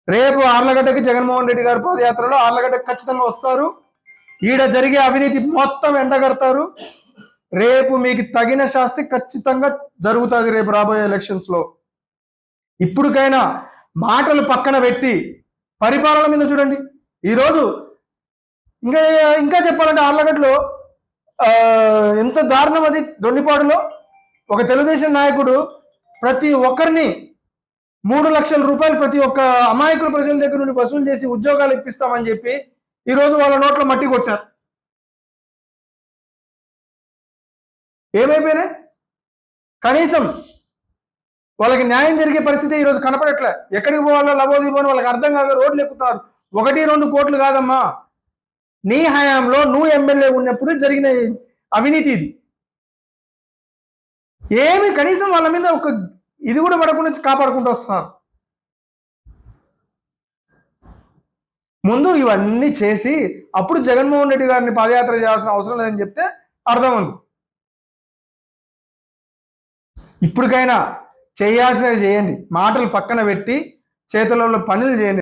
రేపు ఆర్లగడ్డకి జగన్మోహన్ రెడ్డి గారు పాదయాత్రలో ఆర్లగడ్డకి ఖచ్చితంగా వస్తారు. ఈడ జరిగే అవినీతి మొత్తం ఎండగడతారు. రేపు మీకు తగిన శాస్తి ఖచ్చితంగా జరుగుతుంది రేపు రాబోయే ఎలక్షన్స్ లో. ఇప్పటికైనా మాటలు పక్కన పెట్టి పరిపాలన మీద చూడండి. ఈరోజు ఇంకా ఇంకా చెప్పాలంటే ఆర్లగడ్డలో ఎంత దారుణం అది. దొన్నిపాడులో ఒక తెలుగుదేశం నాయకుడు ప్రతి ఒక్కరిని 3 లక్షల రూపాయలు ప్రతి ఒక్క అమాయకుల ప్రజల దగ్గర నుండి వసూలు చేసి ఉద్యోగాలు ఇప్పిస్తామని చెప్పి ఈరోజు వాళ్ళ నోట్లో మట్టి కొట్టారు. ఏమైపోయినాయి? కనీసం వాళ్ళకి న్యాయం జరిగే పరిస్థితి ఈరోజు కనపడట్లే. ఎక్కడికి పోవాలో లబోదీపో అని వాళ్ళకి అర్థం కాక రోడ్లు ఎక్కుతారు. 1-2 కోట్లు కాదమ్మా, నీ హయాంలో నువ్వు ఎమ్మెల్యే ఉన్నప్పుడు జరిగిన అవినీతి ఇది. ఏమి కనీసం వాళ్ళ మీద ఒక ఇది కూడా పడకుండా కాపాడుకుంటూ వస్తున్నారు. ముందు ఇవన్నీ చేసి అప్పుడు జగన్మోహన్ రెడ్డి గారిని పాదయాత్ర చేయాల్సిన అవసరం లేదని చెప్తే అర్థం ఉంది. ఇప్పటికైనా చేయాల్సినవి చేయండి, మాటలు పక్కన పెట్టి చేతులలో పనులు చేయండి.